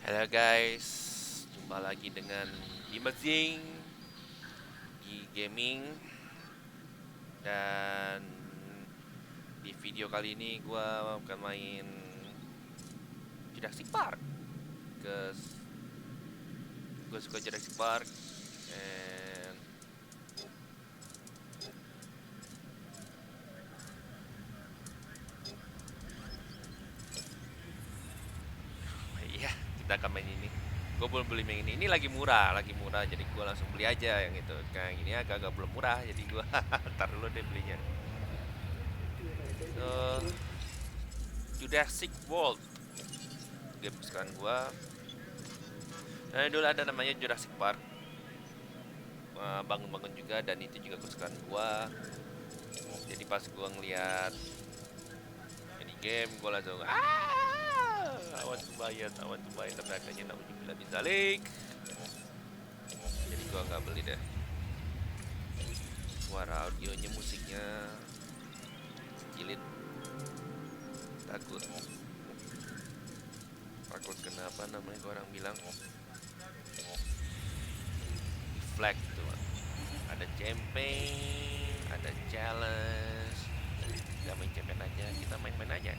Halo guys, jumpa lagi dengan Dimazing di gaming. Dan di video kali ini gue akan main Jurassic Park. Gue suka Jurassic Park. And iya, kita akan main ini. Gue belum beli yang ini lagi murah, jadi gue langsung beli aja yang itu. Kayak gini agak belum murah, jadi gue ntar dulu deh belinya. So, Jurassic World, game kesukaan gue. Nah, dulu ada namanya Jurassic Park, bangun-bangun juga, dan itu juga kesukaan gue. Jadi pas gue ngeliat ini game, gue langsung I want to buy, tapi akhirnya naudzubillah bisa leak. Jadi gue nggak beli deh. Suara audionya, musiknya cilit. Takut kenapa namanya orang bilang flag tuh. Ada campaign, ada challenge. Gak main campaign aja, kita main-main aja.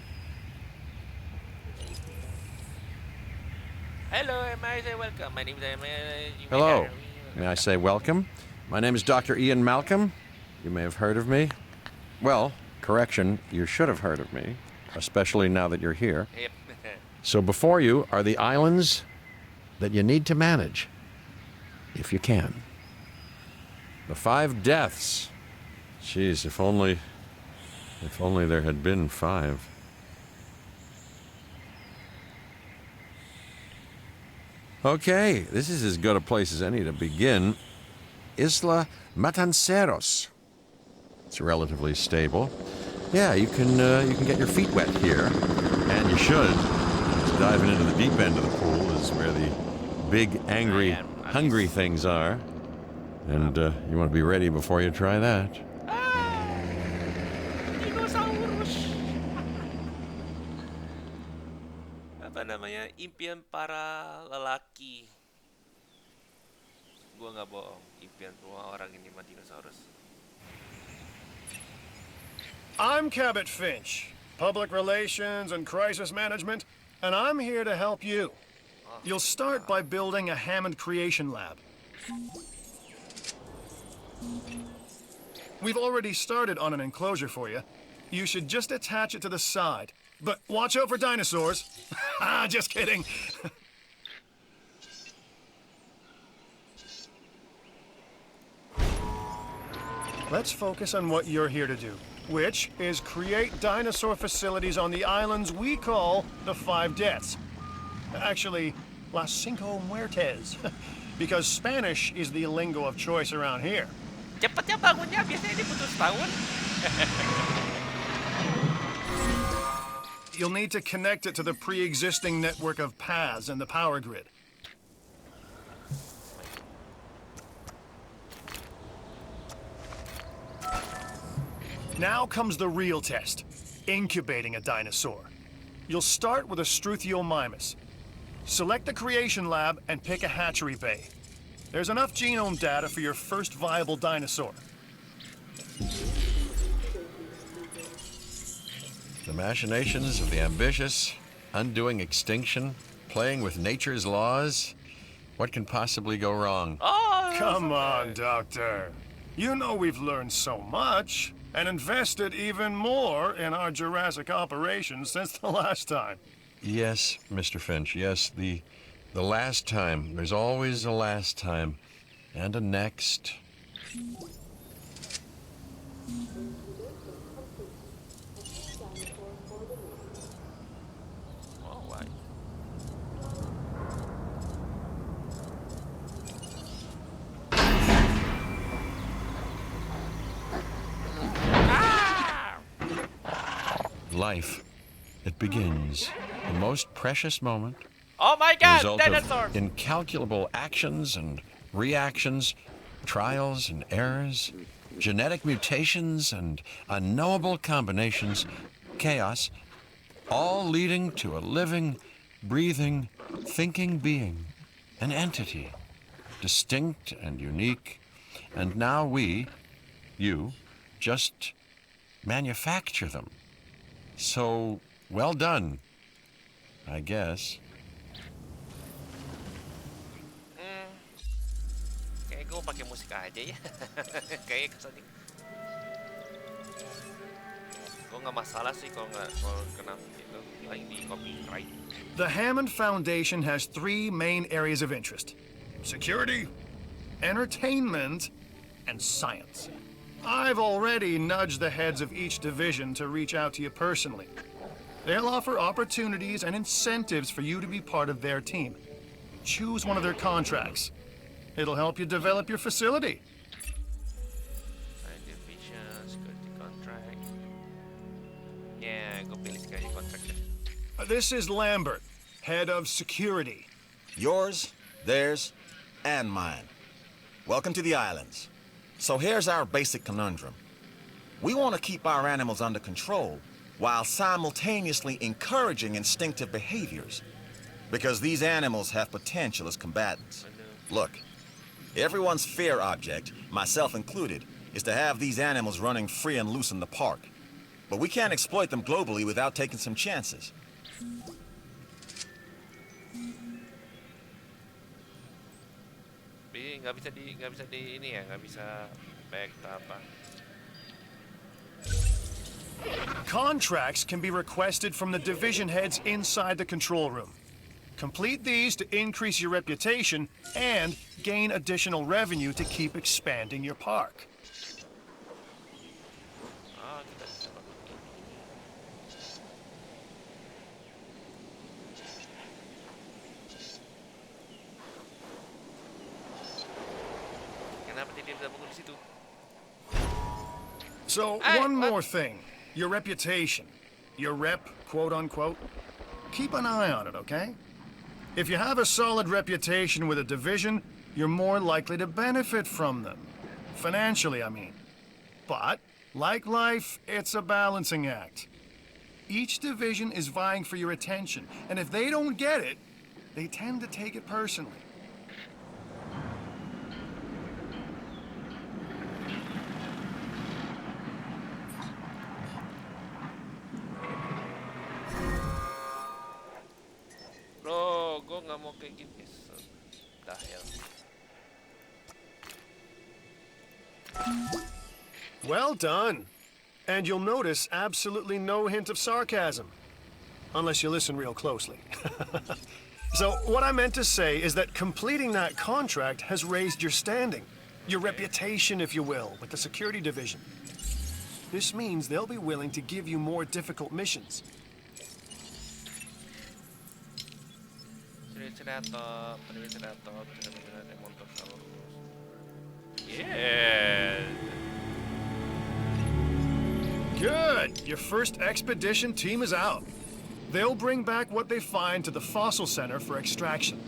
Hello, may I say welcome? My name is Hello. May I say welcome? My name is Dr. Ian Malcolm. You may have heard of me. Well, correction, you should have heard of me, especially now that you're here. Yep. So before you are the islands that you need to manage, if you can. The 5 deaths. Jeez, if only there had been 5. Okay, this is as good a place as any to begin. Isla Matanceros. It's relatively stable. Yeah, you can get your feet wet here, and you should. Diving into the deep end of the pool is where the big, angry, hungry things are, and you want to be ready before you try that. Dinosaurus. Apa namanya? Impian para lelaki. Gua nggak bohong, impian semua orang ini mah dinosaurus. I'm Cabot Finch, Public Relations and Crisis Management, and I'm here to help you. You'll start by building a Hammond Creation Lab. We've already started on an enclosure for you. You should just attach it to the side. But watch out for dinosaurs. Just kidding. Let's focus on what you're here to do, which is create dinosaur facilities on the islands we call the 5 Deaths. Actually, Las Cinco Muertes, because Spanish is the lingo of choice around here. Cepetnya bangunnya, biasanya diputus tahun. You'll need to connect it to the pre-existing network of paths and the power grid. Now comes the real test, incubating a dinosaur. You'll start with a Struthiomimus. Select the creation lab and pick a hatchery bay. There's enough genome data for your first viable dinosaur. The machinations of the ambitious, undoing extinction, playing with nature's laws. What can possibly go wrong? Come on, Doctor. You know we've learned so much and invested even more in our Jurassic operations since the last time. Yes, Mr. Finch, yes, the last time. There's always a last time. And a next. Alright. Life. It begins. The most precious moment. Oh my The god, result dinosaurs! of incalculable actions and reactions, trials and errors, genetic mutations and unknowable combinations, chaos, all leading to a living, breathing, thinking being, an entity, distinct and unique, and now we, you, just manufacture them. So, well done, I guess. Kayak gue pakai musik aja ya. Kayak kesannya. Gue nggak masalah sih kalau kena itu paling di copyright. The Hammond Foundation has three main areas of interest: security, entertainment, and science. I've already nudged the heads of each division to reach out to you personally. They'll offer opportunities and incentives for you to be part of their team. Choose one of their contracts. It'll help you develop your facility. Science division, security contract. Ya, gue pilih security contract deh. This is Lambert, head of security. Yours, theirs, and mine. Welcome to the islands. So here's our basic conundrum. We want to keep our animals under control while simultaneously encouraging instinctive behaviors, because these animals have potential as combatants. Look, everyone's fear object, myself included, is to have these animals running free and loose in the park. But we can't exploit them globally without taking some chances. Nggak bisa di ini ya, nggak bisa back apa. Contracts can be requested from the division heads inside the control room. Complete these to increase your reputation and gain additional revenue to keep expanding your park. Ah, kita bisa pakai ini. Kenapa dia bisa bangun di situ? So, Hey, one what? more thing. Your reputation. Your rep, quote unquote. Keep an eye on it, okay? If you have a solid reputation with a division, you're more likely to benefit from them. Financially, I mean. But, like life, it's a balancing act. Each division is vying for your attention, and if they don't get it, they tend to take it personally. Bro, gue nggak mau kayak gini. Dah ya. Well done. And you'll notice absolutely no hint of sarcasm. Unless you listen real closely. So, what I meant to say is that completing that contract has raised your standing. Your reputation, if you will, with the security division. This means they'll be willing to give you more difficult missions. Yeah. Good. Your first expedition team is out. They'll bring back what they find to the fossil center for extraction.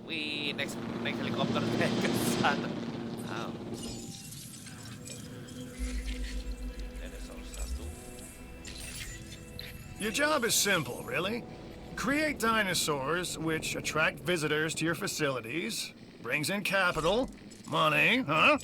Wih, next helikopter ke sana. Wow. Dinosaurus satu. Your job is simple, really. Create dinosaurs which attract visitors to your facilities, brings in capital, money, huh?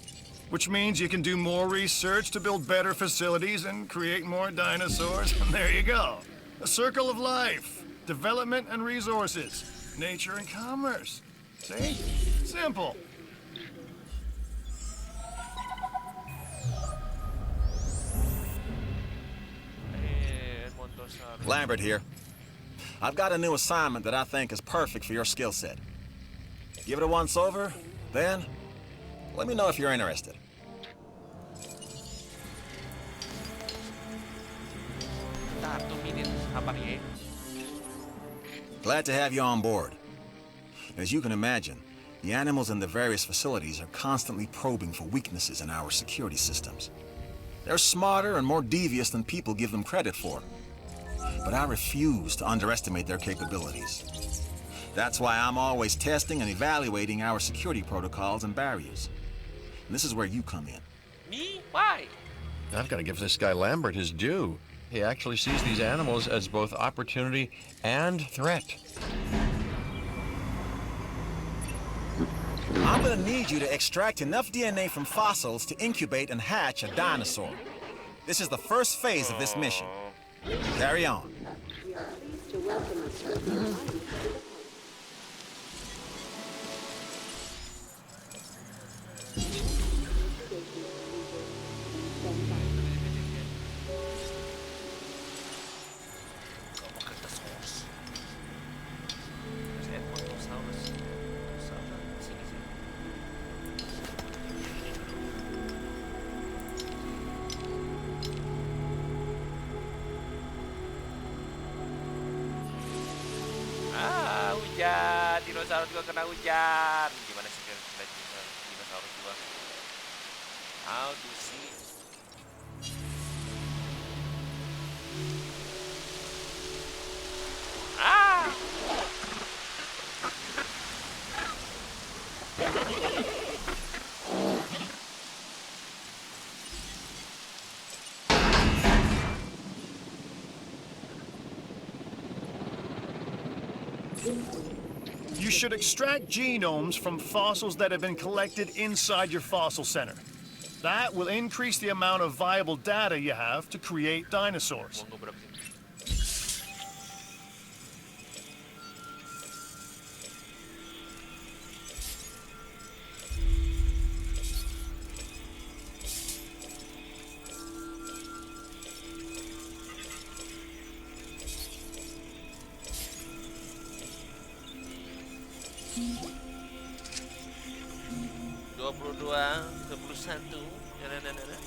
Which means you can do more research to build better facilities and create more dinosaurs, and there you go. A circle of life, development and resources, nature and commerce. See? Simple. Lambert here. I've got a new assignment that I think is perfect for your skill set. Give it a once over, then let me know if you're interested. Bentar, 2 minutes. Apa nih? Glad to have you on board. As you can imagine, the animals in the various facilities are constantly probing for weaknesses in our security systems. They're smarter and more devious than people give them credit for. But I refuse to underestimate their capabilities. That's why I'm always testing and evaluating our security protocols and barriers. And this is where you come in. Me? Why? I've got to give this guy Lambert his due. He actually sees these animals as both opportunity and threat. I'm gonna need you to extract enough DNA from fossils to incubate and hatch a dinosaur. This is the first phase of this mission. Carry on. We are pleased to welcome you to the island. Saya Brontosaurus. Sini sini. Hujan. Dinosaurus gua kena hujan. Gimana sih kena dinosaurus gua? How to see? Ah! You should extract genomes from fossils that have been collected inside your fossil center. That will increase the amount of viable data you have to create dinosaurs. Monggo berapa sih? Dua puluh dua, 21. Nah.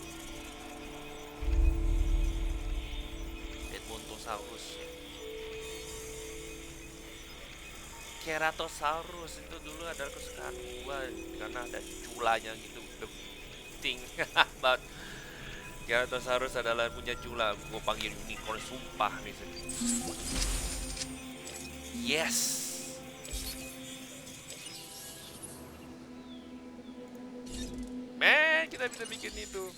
Edmontosaurus. Ceratosaurus itu dulu adalah kesukaan gua karena ada culanya gitu. The thing about Ceratosaurus adalah punya cula. Gua panggil unicorn sumpah nih. Yes. Men, kita bisa bikin itu.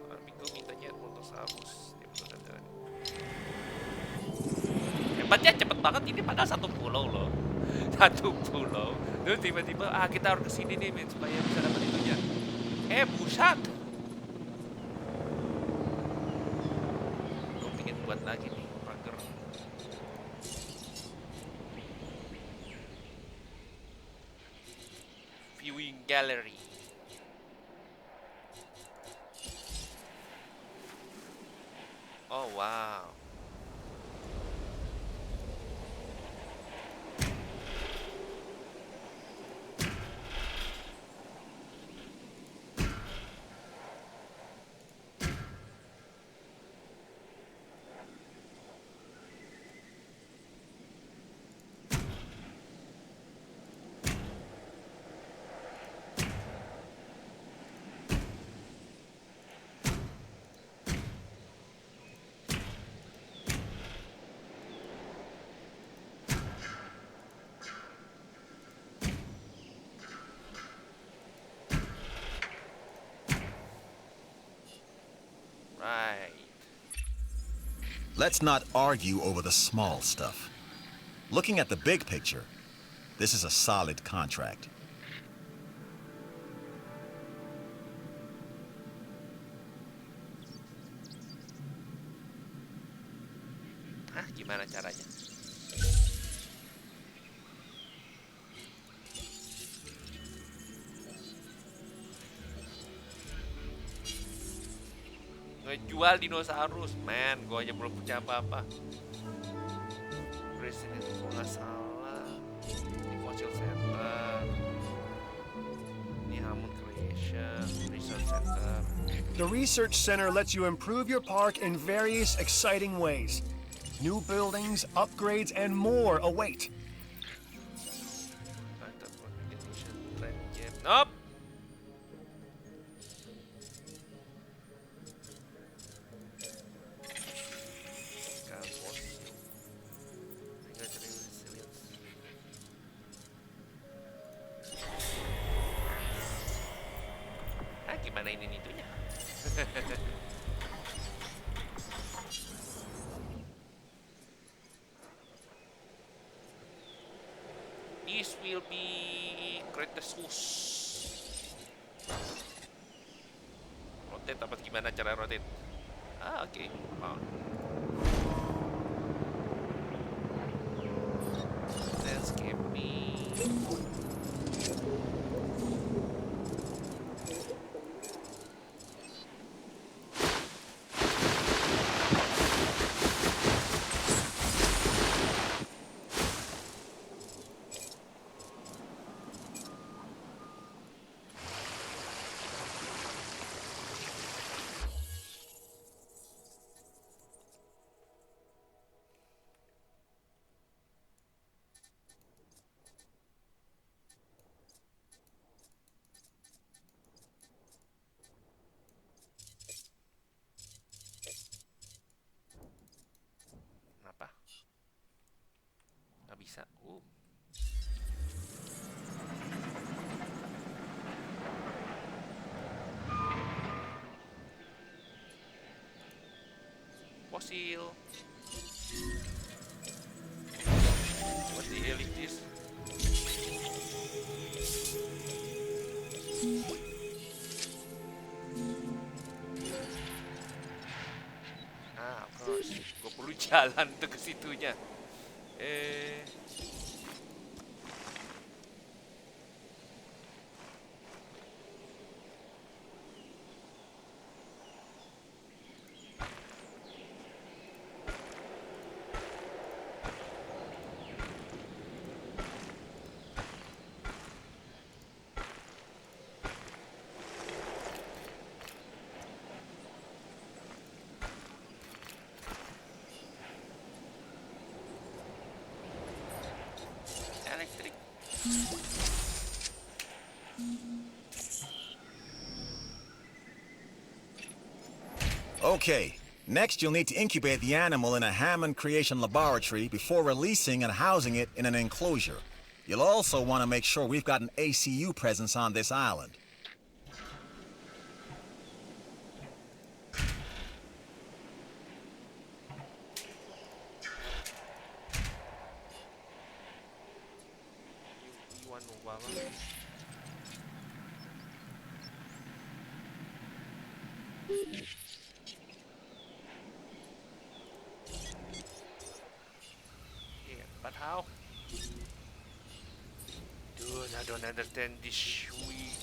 Tapi gue mintanya Edmontosaurus. Hebatnya cepet banget ini padahal satu pulau loh. Satu pulau. Terus tiba-tiba kita harus kesini nih men supaya bisa dapat itunya. Buset. Gue pengen buat lagi nih pagar. Viewing gallery. Oh wow. Right. Let's not argue over the small stuff. Looking at the big picture, this is a solid contract. Gimana caranya? Ngejual dinosaurus, man. Gue aja belum punya apa-apa. Presiden itu gue nggak salah. Di Fossil Center. Ini Hammond Creation Research Center. The research center lets you improve your park in various exciting ways. New buildings, upgrades, and more await. Nope. Gimana ini itunya? will be Cretaceous. Rotate apa gimana cara rotate? Ah, oke. Found. Landscaping. Apa? Nggak bisa. Fossil. What the hell is this? Ah, of course. Gue perlu jalan tuh ke situnya. Eh, electric. Okay, next you'll need to incubate the animal in a Hammond creation laboratory before releasing and housing it in an enclosure. You'll also want to make sure we've got an ACU presence on this island. Iwan Obama. Yeah, but how? Dude, I don't understand this shui.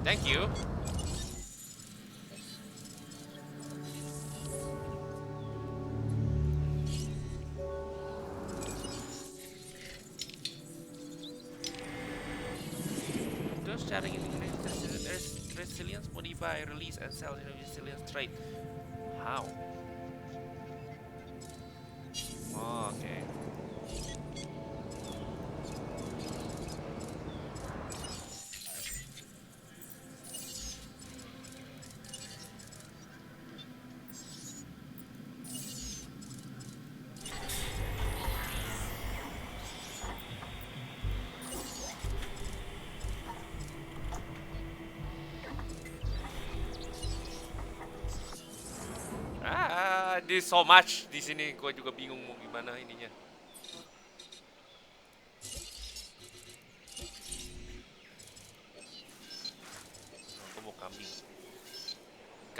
Thank you. Those starting in resilience, modify, release, and sell resilience trait. How? Oh, okay. There's so much di sini, gue juga bingung mau gimana ininya. Aku mau kambing.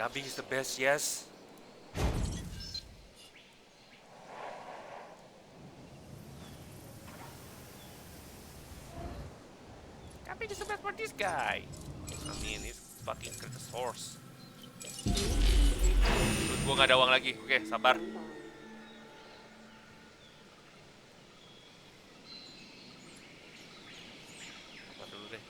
Kambing is the best, yes. Kambing is the best for this guy. I mean, it's fucking Cretaceous. Gue nggak ada uang lagi. Oke, sabar. Sabar dulu deh.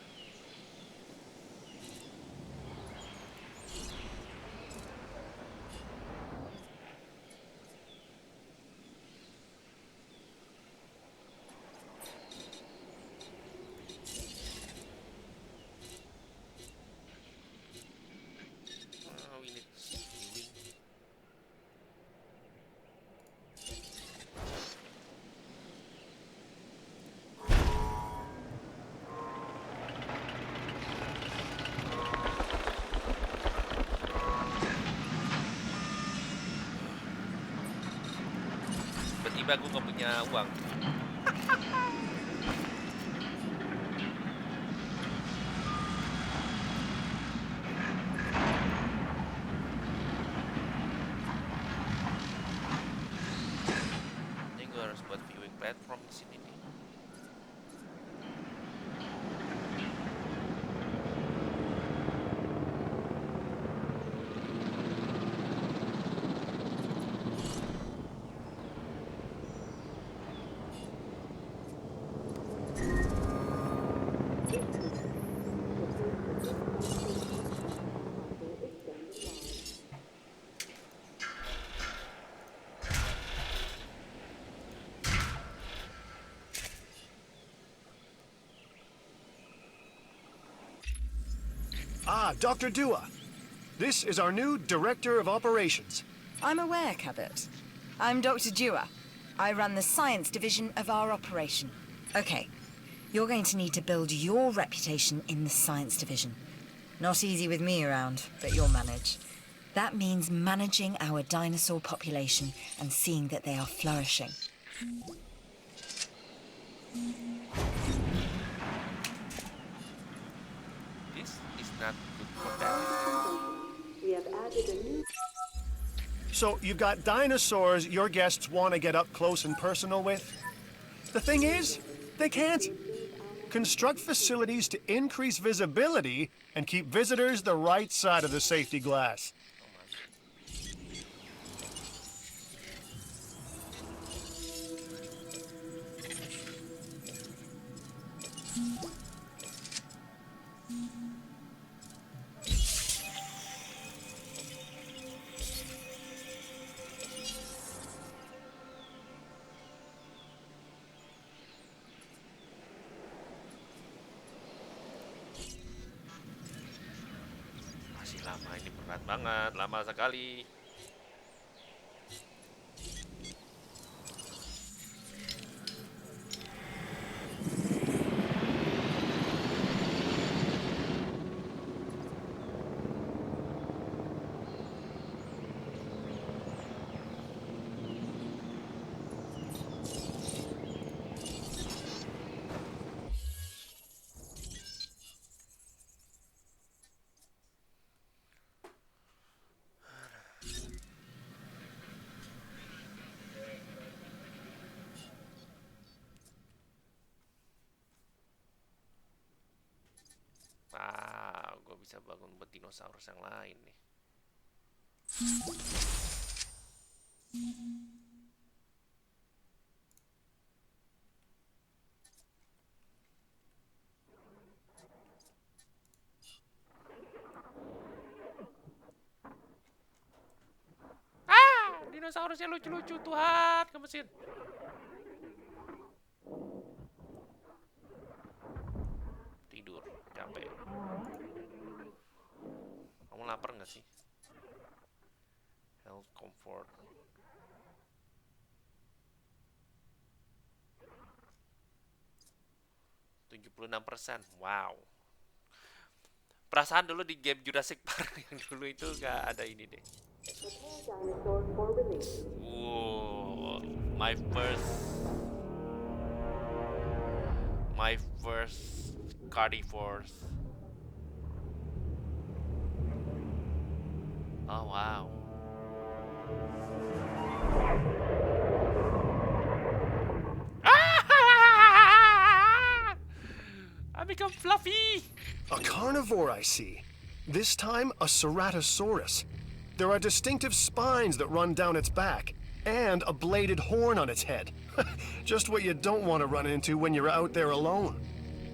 We need healing. tiba-tiba aku nggak punya uang. Ini gue harus buat viewing platform di sini nih. Ah, Dr. Dua. This is our new Director of Operations. I'm aware, Cabot. I'm Dr. Dua. I run the science division of our operation. Okay, you're going to need to build your reputation in the science division. Not easy with me around, but you'll manage. That means managing our dinosaur population and seeing that they are flourishing. This is not good for that. We have added a new So you've got dinosaurs your guests want to get up close and personal with? The thing is, they can't. Construct facilities to increase visibility and keep visitors the right side of the safety glass. Masih lama, ini berat banget, lama sekali. Gue bisa bangun buat dinosaurus yang lain nih. Dinosaurusnya lucu-lucu, Tuhan, ke mesin. Tidur, capek. Kamu lapar nggak sih? Health comfort. %76. Wow. Perasaan dulu di game Jurassic Park yang dulu itu nggak ada ini deh. dinosaur for release. Wow, my first carnivores. Oh wow. I become fluffy. A carnivore, I see. This time, a ceratosaurus. There are distinctive spines that run down its back, and a bladed horn on its head. Just what you don't want to run into when you're out there alone.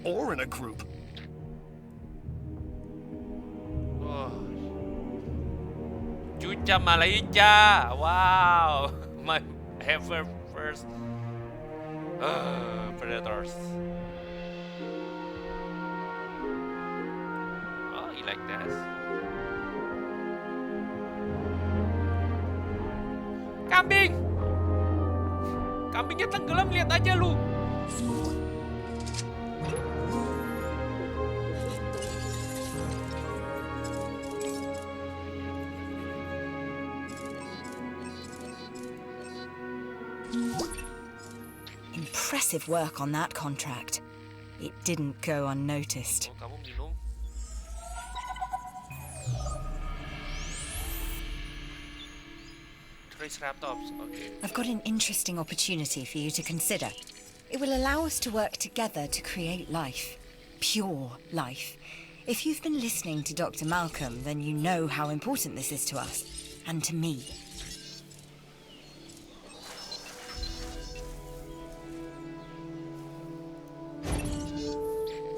Or in a group. Oh. Cuca Malaysia. Wow. My ever first predators. Oh, you like that? Kambing! Kambingnya tenggelam, lihat aja lu. impressive work on that contract. It didn't go unnoticed. Oh, kamu minum. Triceratops, okay. I've got an interesting opportunity for you to consider. It will allow us to work together to create life. Pure life. If you've been listening to Dr. Malcolm, then you know how important this is to us. And to me.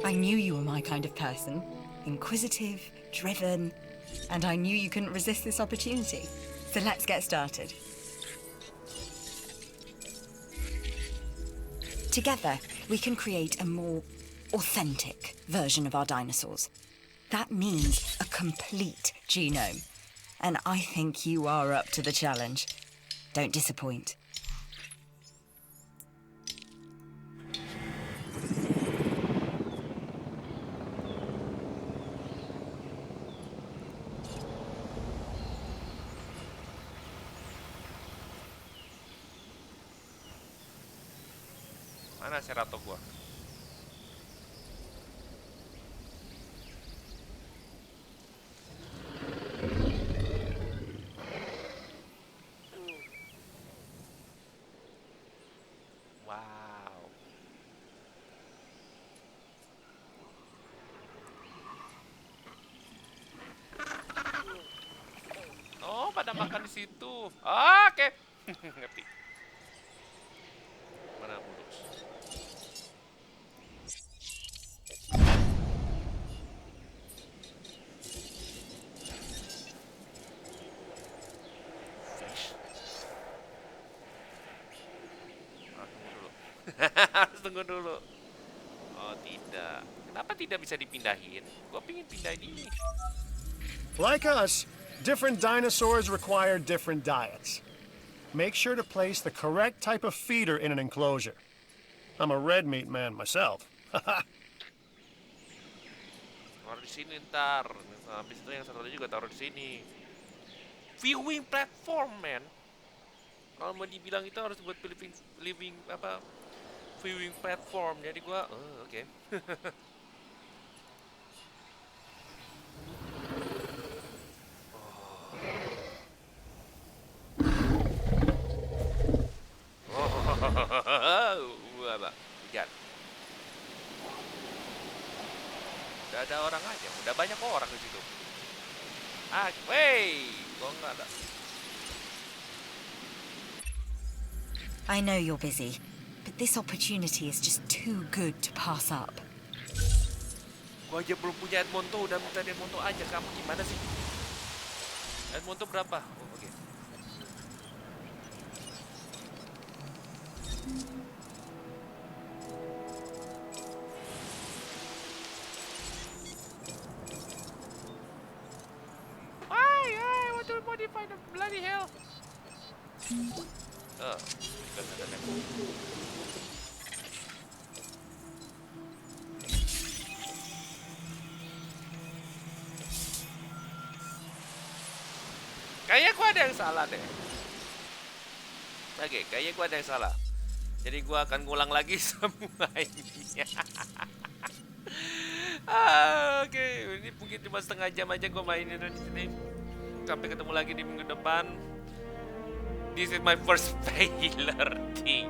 I knew you were my kind of person. Inquisitive, driven, and I knew you couldn't resist this opportunity. So let's get started. Together, we can create a more authentic version of our dinosaurs. That means a complete genome. And I think you are up to the challenge. Don't disappoint. Mana Ceratops gua? Wow. Oh, pada makan di situ. Oke. Ngerti. Mana bulus? Fish. Tunggu dulu. Harus tunggu dulu. Oh, tidak. Kenapa tidak bisa dipindahin? Gua pingin pindahin ini. Like us, different dinosaurs require different diets. Make sure to place the correct type of feeder in an enclosure. I'm a red meat man myself. Taruh di sini ntar. Habis itu yang satu lagi juga taruh di sini. Viewing platform, man. Kalau mau dibilang itu harus buat living apa? Viewing platform. Jadi gua, oke. Apa? Lihat. Udah ada orang aja, udah banyak orang di situ. Ah, wey, kok nggak ada? I know you're busy, but this opportunity is just too good to pass up. Gua aja belum punya Edmonton, udah minta Edmonton aja. Kamu gimana sih? Edmonton berapa? Oh, oke. I want to modify the bloody hell. Oh, because of the kayaknya gua ada yang salah deh. Oke, kayaknya gua ada yang salah. Jadi gua akan ngulang lagi semua ini. Oke, ini mungkin cuma setengah jam aja gua mainin di sini. Sampai ketemu lagi di minggu depan. This is my first failure thing.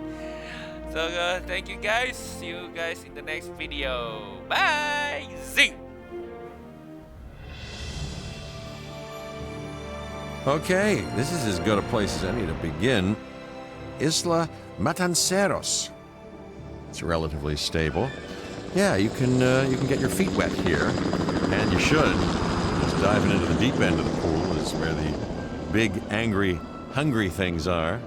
So thank you guys. See you guys in the next video. Bye. Zing. Okay, this is as good a place as any to begin. Isla Matanceros. It's relatively stable. Yeah, you can get your feet wet here, and you should. Just diving into the deep end of the pool is where the big, angry, hungry things are.